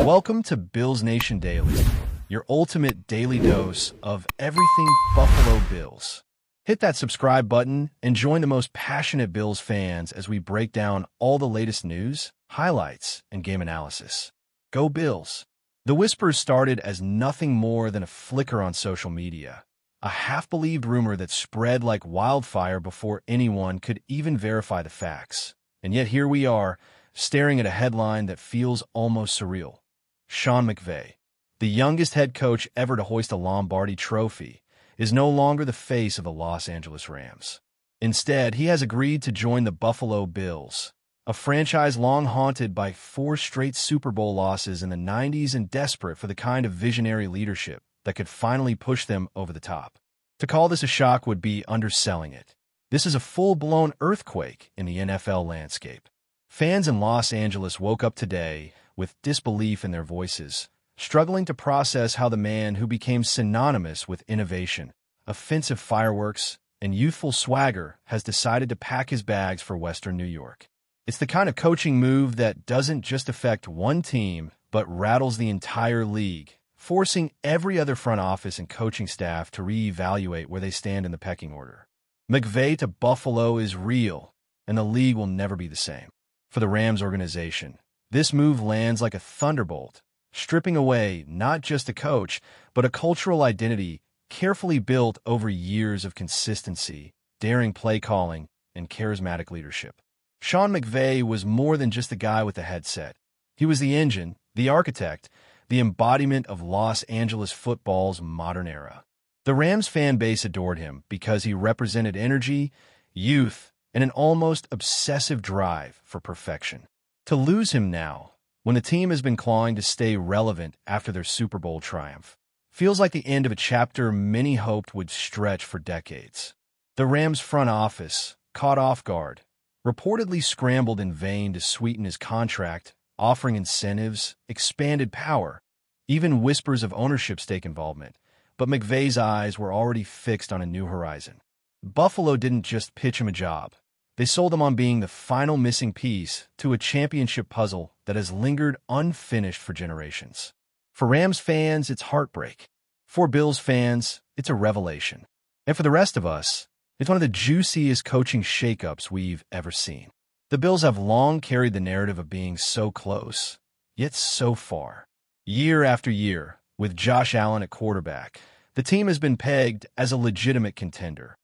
Welcome to Bills Nation Daily, your ultimate daily dose of everything Buffalo Bills. Hit that subscribe button and join the most passionate Bills fans as we break down all the latest news, highlights, and game analysis. Go Bills! The whispers started as nothing more than a flicker on social media, a half-believed rumor that spread like wildfire before anyone could even verify the facts. And yet here we are, staring at a headline that feels almost surreal. Sean McVay, the youngest head coach ever to hoist a Lombardi trophy, is no longer the face of the Los Angeles Rams. Instead, he has agreed to join the Buffalo Bills, a franchise long haunted by 4 straight Super Bowl losses in the 90s and desperate for the kind of visionary leadership that could finally push them over the top. To call this a shock would be underselling it. This is a full-blown earthquake in the NFL landscape. Fans in Los Angeles woke up today with disbelief in their voices, struggling to process how the man who became synonymous with innovation, offensive fireworks, and youthful swagger has decided to pack his bags for Western New York. It's the kind of coaching move that doesn't just affect one team, but rattles the entire league, forcing every other front office and coaching staff to reevaluate where they stand in the pecking order. McVay to Buffalo is real, and the league will never be the same. For the Rams organization, this move lands like a thunderbolt, stripping away not just a coach, but a cultural identity carefully built over years of consistency, daring play calling, and charismatic leadership. Sean McVay was more than just a guy with a headset. He was the engine, the architect, the embodiment of Los Angeles football's modern era. The Rams fan base adored him because he represented energy, youth, and an almost obsessive drive for perfection. To lose him now, when the team has been clawing to stay relevant after their Super Bowl triumph, feels like the end of a chapter many hoped would stretch for decades. The Rams front office, caught off guard, reportedly scrambled in vain to sweeten his contract, offering incentives, expanded power, even whispers of ownership stake involvement, but McVay's eyes were already fixed on a new horizon. Buffalo didn't just pitch him a job. They sold him on being the final missing piece to a championship puzzle that has lingered unfinished for generations. For Rams fans, it's heartbreak. For Bills fans, it's a revelation. And for the rest of us, it's one of the juiciest coaching shakeups we've ever seen. The Bills have long carried the narrative of being so close, yet so far. Year after year, with Josh Allen at quarterback, the team has been pegged as a legitimate contender,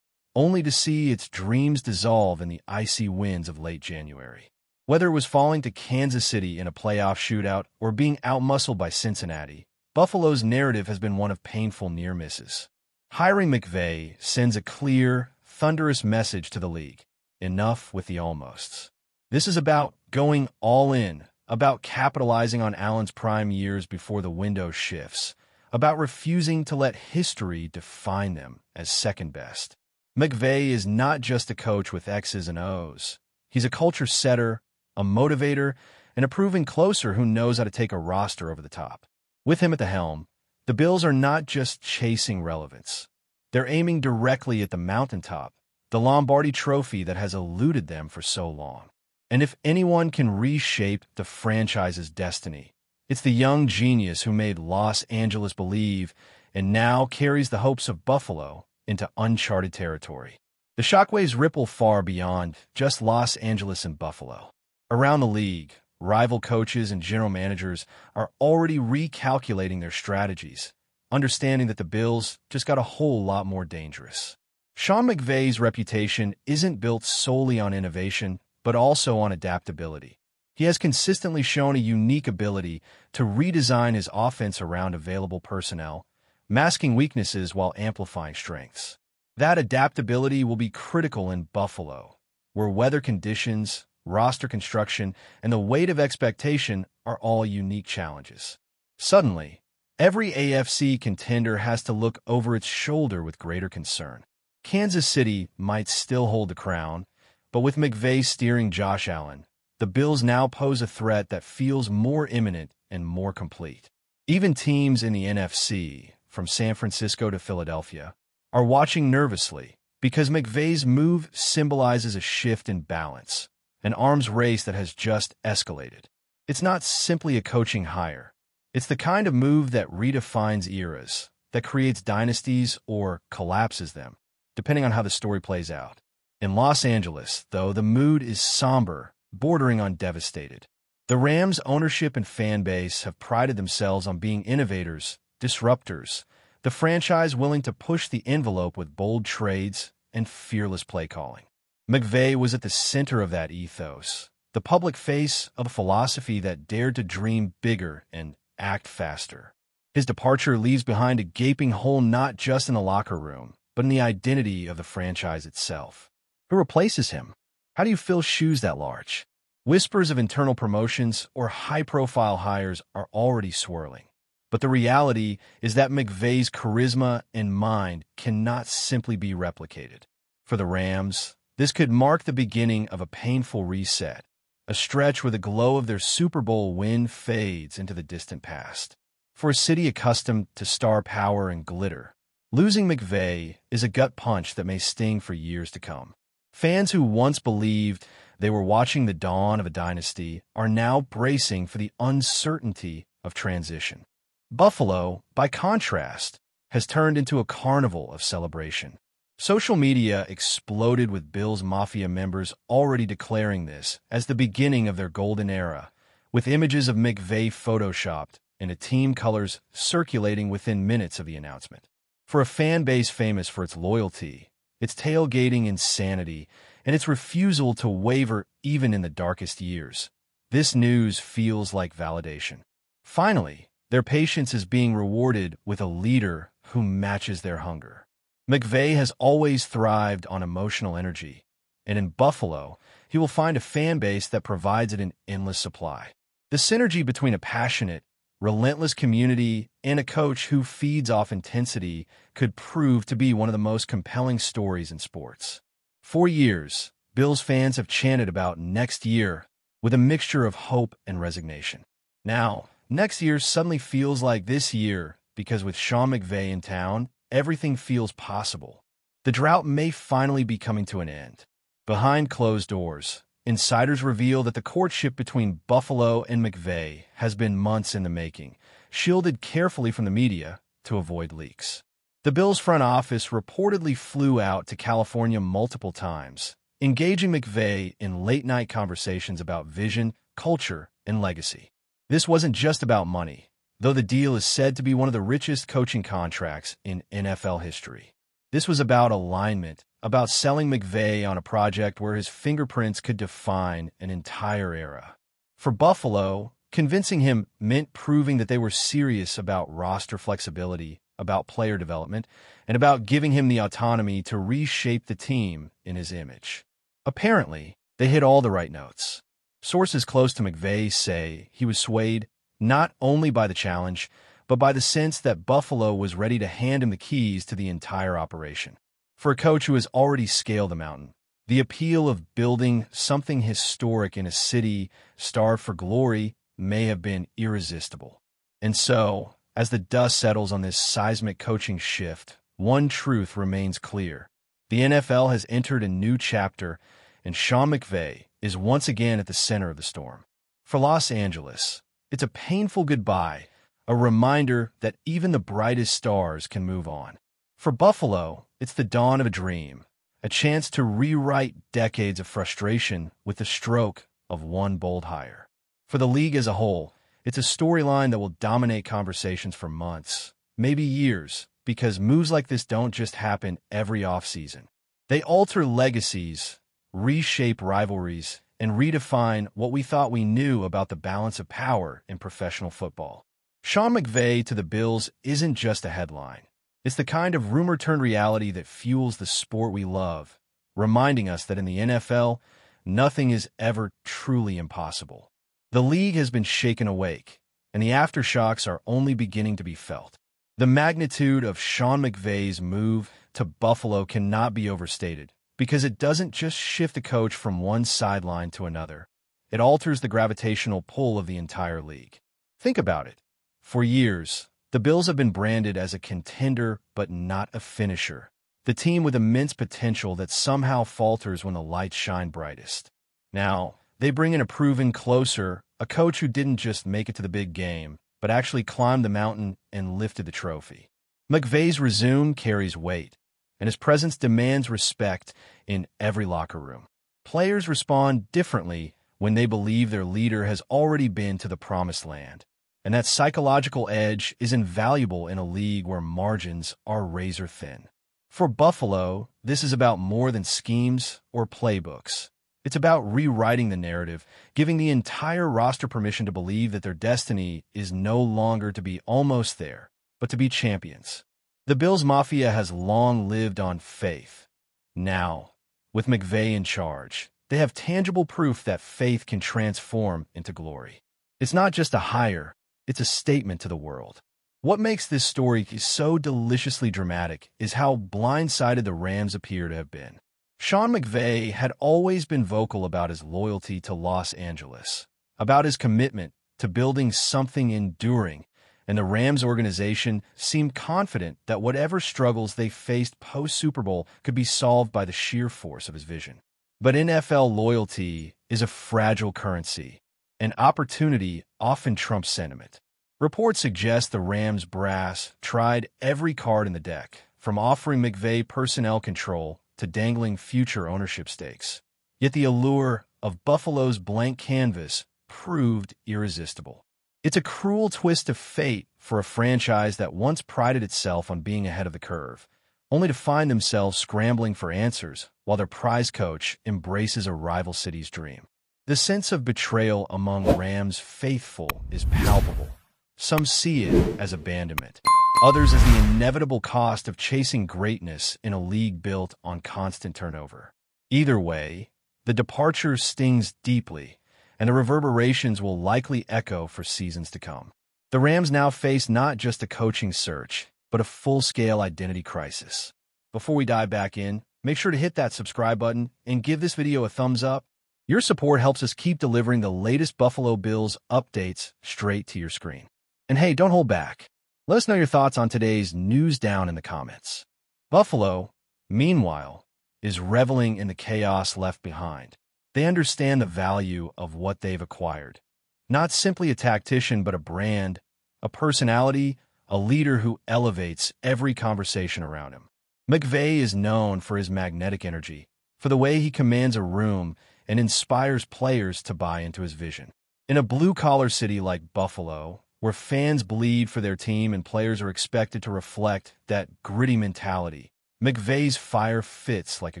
only to see its dreams dissolve in the icy winds of late January. Whether it was falling to Kansas City in a playoff shootout or being outmuscled by Cincinnati, Buffalo's narrative has been one of painful near misses. Hiring McVay sends a clear, thunderous message to the league. Enough with the almosts. This is about going all in, about capitalizing on Allen's prime years before the window shifts, about refusing to let history define them as second best. McVay is not just a coach with X's and O's. He's a culture setter, a motivator, and a proven closer who knows how to take a roster over the top. With him at the helm, the Bills are not just chasing relevance. They're aiming directly at the mountaintop, the Lombardi trophy that has eluded them for so long. And if anyone can reshape the franchise's destiny, it's the young genius who made Los Angeles believe and now carries the hopes of Buffalo into uncharted territory. The shockwaves ripple far beyond just Los Angeles and Buffalo. Around the league, rival coaches and general managers are already recalculating their strategies, understanding that the Bills just got a whole lot more dangerous. Sean McVay's reputation isn't built solely on innovation, but also on adaptability. He has consistently shown a unique ability to redesign his offense around available personnel, masking weaknesses while amplifying strengths. That adaptability will be critical in Buffalo, where weather conditions, roster construction, and the weight of expectation are all unique challenges. Suddenly, every AFC contender has to look over its shoulder with greater concern. Kansas City might still hold the crown, but with McVay steering Josh Allen, the Bills now pose a threat that feels more imminent and more complete. Even teams in the NFC, from San Francisco to Philadelphia, are watching nervously because McVay's move symbolizes a shift in balance, an arms race that has just escalated. It's not simply a coaching hire. It's the kind of move that redefines eras, that creates dynasties or collapses them, depending on how the story plays out. In Los Angeles, though, the mood is somber, bordering on devastated. The Rams' ownership and fan base have prided themselves on being innovators, disruptors, the franchise willing to push the envelope with bold trades and fearless play calling. McVay was at the center of that ethos, the public face of a philosophy that dared to dream bigger and act faster. His departure leaves behind a gaping hole not just in the locker room, but in the identity of the franchise itself. Who replaces him? How do you fill shoes that large? Whispers of internal promotions or high-profile hires are already swirling. But the reality is that McVay's charisma and mind cannot simply be replicated. For the Rams, this could mark the beginning of a painful reset, a stretch where the glow of their Super Bowl win fades into the distant past. For a city accustomed to star power and glitter, losing McVay is a gut punch that may sting for years to come. Fans who once believed they were watching the dawn of a dynasty are now bracing for the uncertainty of transition. Buffalo, by contrast, has turned into a carnival of celebration. Social media exploded with Bills Mafia members already declaring this as the beginning of their golden era, with images of McVay photoshopped and team colors circulating within minutes of the announcement. For a fan base famous for its loyalty, its tailgating insanity, and its refusal to waver even in the darkest years, this news feels like validation. Finally, their patience is being rewarded with a leader who matches their hunger. McVay has always thrived on emotional energy, and in Buffalo, he will find a fan base that provides it an endless supply. The synergy between a passionate, relentless community and a coach who feeds off intensity could prove to be one of the most compelling stories in sports. For years, Bills fans have chanted about next year with a mixture of hope and resignation. Now, next year suddenly feels like this year because with Sean McVay in town, everything feels possible. The drought may finally be coming to an end. Behind closed doors, insiders reveal that the courtship between Buffalo and McVay has been months in the making, shielded carefully from the media to avoid leaks. The Bills front office reportedly flew out to California multiple times, engaging McVay in late-night conversations about vision, culture, and legacy. This wasn't just about money, though the deal is said to be one of the richest coaching contracts in NFL history. This was about alignment, about selling McVay on a project where his fingerprints could define an entire era. For Buffalo, convincing him meant proving that they were serious about roster flexibility, about player development, and about giving him the autonomy to reshape the team in his image. Apparently, they hit all the right notes. Sources close to McVay say he was swayed not only by the challenge, but by the sense that Buffalo was ready to hand him the keys to the entire operation. For a coach who has already scaled the mountain, the appeal of building something historic in a city starved for glory may have been irresistible. And so, as the dust settles on this seismic coaching shift, one truth remains clear. The NFL has entered a new chapter, and Sean McVay is once again at the center of the storm. For Los Angeles, it's a painful goodbye, a reminder that even the brightest stars can move on. For Buffalo, it's the dawn of a dream, a chance to rewrite decades of frustration with the stroke of one bold hire. For the league as a whole, it's a storyline that will dominate conversations for months, maybe years, because moves like this don't just happen every offseason. They alter legacies, reshape rivalries, and redefine what we thought we knew about the balance of power in professional football. Sean McVay to the Bills isn't just a headline. It's the kind of rumor-turned-reality that fuels the sport we love, reminding us that in the NFL, nothing is ever truly impossible. The league has been shaken awake, and the aftershocks are only beginning to be felt. The magnitude of Sean McVay's move to Buffalo cannot be overstated, because it doesn't just shift the coach from one sideline to another. It alters the gravitational pull of the entire league. Think about it. For years, the Bills have been branded as a contender but not a finisher, the team with immense potential that somehow falters when the lights shine brightest. Now, they bring in a proven closer, a coach who didn't just make it to the big game, but actually climbed the mountain and lifted the trophy. McVay's resume carries weight, and his presence demands respect in every locker room. Players respond differently when they believe their leader has already been to the promised land, and that psychological edge is invaluable in a league where margins are razor thin. For Buffalo, this is about more than schemes or playbooks. It's about rewriting the narrative, giving the entire roster permission to believe that their destiny is no longer to be almost there, but to be champions. The Bills Mafia has long lived on faith. Now, with McVay in charge, they have tangible proof that faith can transform into glory. It's not just a hire, it's a statement to the world. What makes this story so deliciously dramatic is how blindsided the Rams appear to have been. Sean McVay had always been vocal about his loyalty to Los Angeles, about his commitment to building something enduring, and the Rams organization seemed confident that whatever struggles they faced post-Super Bowl could be solved by the sheer force of his vision. But NFL loyalty is a fragile currency, and opportunity often trumps sentiment. Reports suggest the Rams brass tried every card in the deck, from offering McVay personnel control to dangling future ownership stakes. Yet the allure of Buffalo's blank canvas proved irresistible. It's a cruel twist of fate for a franchise that once prided itself on being ahead of the curve, only to find themselves scrambling for answers while their prize coach embraces a rival city's dream. The sense of betrayal among Rams faithful is palpable. Some see it as abandonment, others as the inevitable cost of chasing greatness in a league built on constant turnover. Either way, the departure stings deeply, and the reverberations will likely echo for seasons to come. The Rams now face not just a coaching search, but a full-scale identity crisis. Before we dive back in, make sure to hit that subscribe button and give this video a thumbs up. Your support helps us keep delivering the latest Buffalo Bills updates straight to your screen. And hey, don't hold back. Let us know your thoughts on today's news down in the comments. Buffalo, meanwhile, is reveling in the chaos left behind. They understand the value of what they've acquired. Not simply a tactician, but a brand, a personality, a leader who elevates every conversation around him. McVay is known for his magnetic energy, for the way he commands a room and inspires players to buy into his vision. In a blue-collar city like Buffalo, where fans bleed for their team and players are expected to reflect that gritty mentality, McVay's fire fits like a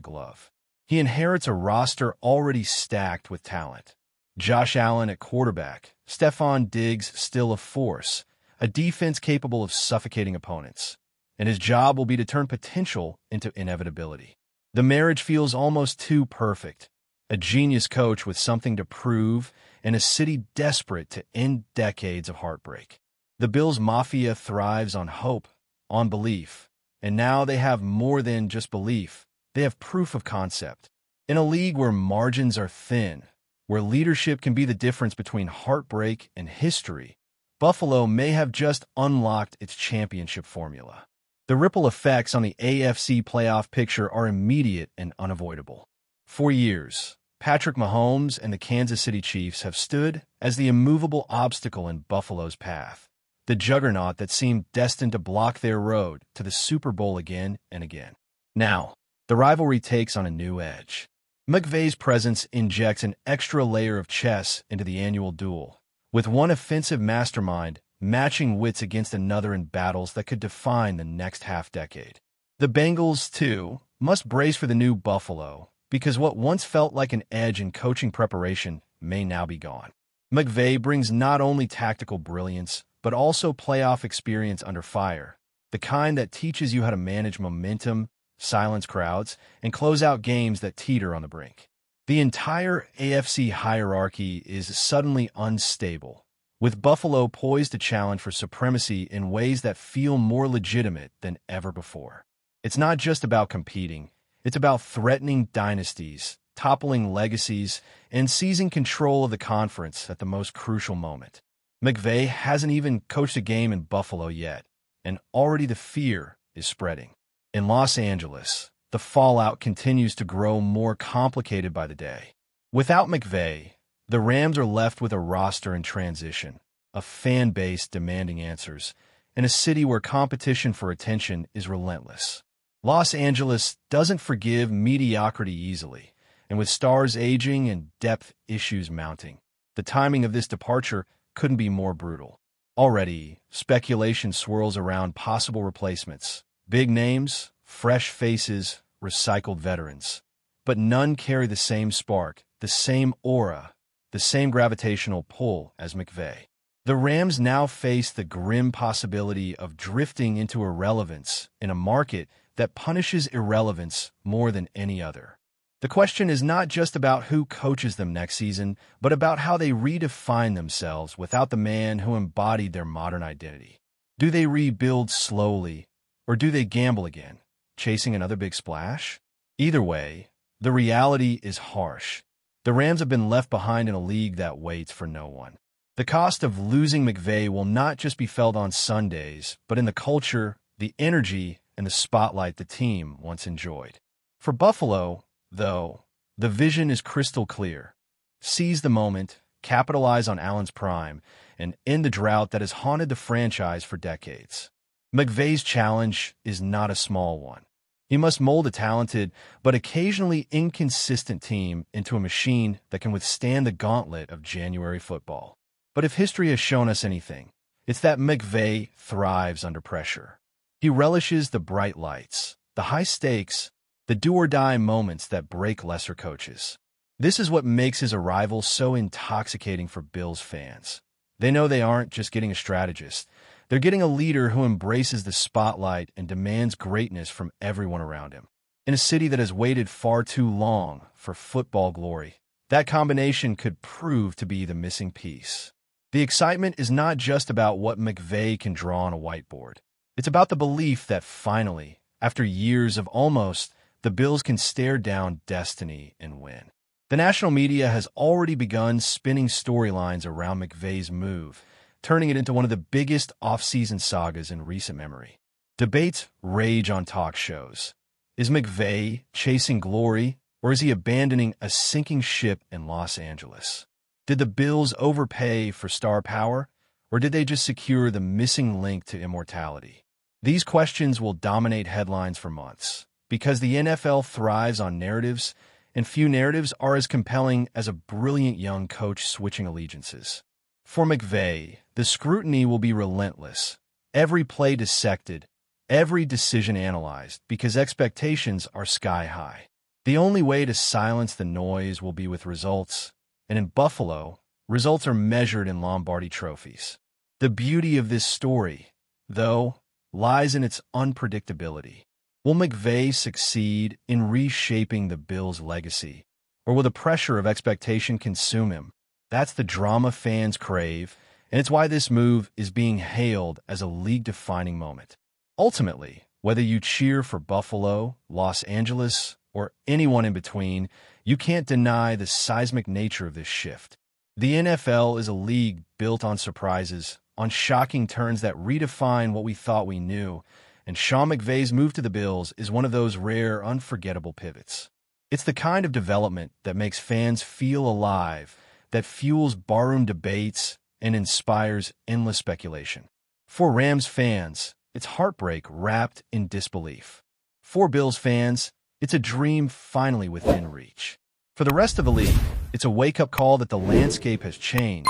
glove. He inherits a roster already stacked with talent. Josh Allen at quarterback, Stephon Diggs still a force, a defense capable of suffocating opponents, and his job will be to turn potential into inevitability. The marriage feels almost too perfect. A genius coach with something to prove, and a city desperate to end decades of heartbreak. The Bills Mafia thrives on hope, on belief, and now they have more than just belief. They have proof of concept. In a league where margins are thin, where leadership can be the difference between heartbreak and history, Buffalo may have just unlocked its championship formula. The ripple effects on the AFC playoff picture are immediate and unavoidable. For years, Patrick Mahomes and the Kansas City Chiefs have stood as the immovable obstacle in Buffalo's path, the juggernaut that seemed destined to block their road to the Super Bowl again and again. Now, the rivalry takes on a new edge. McVay's presence injects an extra layer of chess into the annual duel, with one offensive mastermind matching wits against another in battles that could define the next half-decade. The Bengals, too, must brace for the new Buffalo, because what once felt like an edge in coaching preparation may now be gone. McVay brings not only tactical brilliance, but also playoff experience under fire, the kind that teaches you how to manage momentum, silence crowds, and close out games that teeter on the brink. The entire AFC hierarchy is suddenly unstable, with Buffalo poised to challenge for supremacy in ways that feel more legitimate than ever before. It's not just about competing, it's about threatening dynasties, toppling legacies, and seizing control of the conference at the most crucial moment. McVay hasn't even coached a game in Buffalo yet, and already the fear is spreading. In Los Angeles, the fallout continues to grow more complicated by the day. Without McVay, the Rams are left with a roster in transition, a fan base demanding answers, and a city where competition for attention is relentless. Los Angeles doesn't forgive mediocrity easily, and with stars aging and depth issues mounting, the timing of this departure couldn't be more brutal. Already, speculation swirls around possible replacements. Big names, fresh faces, recycled veterans. But none carry the same spark, the same aura, the same gravitational pull as McVay. The Rams now face the grim possibility of drifting into irrelevance in a market that punishes irrelevance more than any other. The question is not just about who coaches them next season, but about how they redefine themselves without the man who embodied their modern identity. Do they rebuild slowly, or do they gamble again, chasing another big splash? Either way, the reality is harsh. The Rams have been left behind in a league that waits for no one. The cost of losing McVay will not just be felt on Sundays, but in the culture, the energy, and the spotlight the team once enjoyed. For Buffalo, though, the vision is crystal clear. Seize the moment, capitalize on Allen's prime, and end the drought that has haunted the franchise for decades. McVay's challenge is not a small one. He must mold a talented but occasionally inconsistent team into a machine that can withstand the gauntlet of January football. But if history has shown us anything, it's that McVay thrives under pressure. He relishes the bright lights, the high stakes, the do-or-die moments that break lesser coaches. This is what makes his arrival so intoxicating for Bills fans. They know they aren't just getting a strategist. They're getting a leader who embraces the spotlight and demands greatness from everyone around him. In a city that has waited far too long for football glory, that combination could prove to be the missing piece. The excitement is not just about what McVay can draw on a whiteboard. It's about the belief that finally, after years of almost, the Bills can stare down destiny and win. The national media has already begun spinning storylines around McVay's move, turning it into one of the biggest offseason sagas in recent memory. Debates rage on talk shows. Is McVay chasing glory, or is he abandoning a sinking ship in Los Angeles? Did the Bills overpay for star power, or did they just secure the missing link to immortality? These questions will dominate headlines for months, because the NFL thrives on narratives, and few narratives are as compelling as a brilliant young coach switching allegiances. For McVay, the scrutiny will be relentless, every play dissected, every decision analyzed, because expectations are sky high. The only way to silence the noise will be with results, and in Buffalo, results are measured in Lombardi trophies. The beauty of this story, though, lies in its unpredictability. Will McVay succeed in reshaping the Bills' legacy, or will the pressure of expectation consume him? That's the drama fans crave, and it's why this move is being hailed as a league-defining moment. Ultimately, whether you cheer for Buffalo, Los Angeles, or anyone in between, you can't deny the seismic nature of this shift. The NFL is a league built on surprises, on shocking turns that redefine what we thought we knew, and Sean McVay's move to the Bills is one of those rare, unforgettable pivots. It's the kind of development that makes fans feel alive, that fuels barroom debates, and inspires endless speculation. For Rams fans, it's heartbreak wrapped in disbelief. For Bills fans, it's a dream finally within reach. For the rest of the league, it's a wake-up call that the landscape has changed,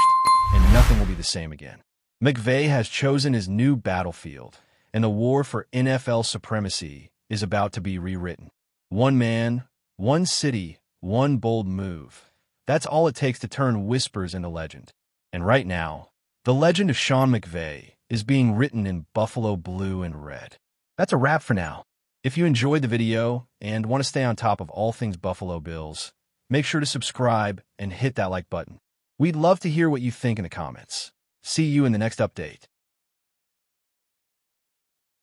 and nothing will be the same again. McVay has chosen his new battlefield, and the war for NFL supremacy is about to be rewritten. One man, one city, one bold move. That's all it takes to turn whispers into legend. And right now, the legend of Sean McVay is being written in Buffalo blue and red. That's a wrap for now. If you enjoyed the video and want to stay on top of all things Buffalo Bills, make sure to subscribe and hit that like button. We'd love to hear what you think in the comments. See you in the next update.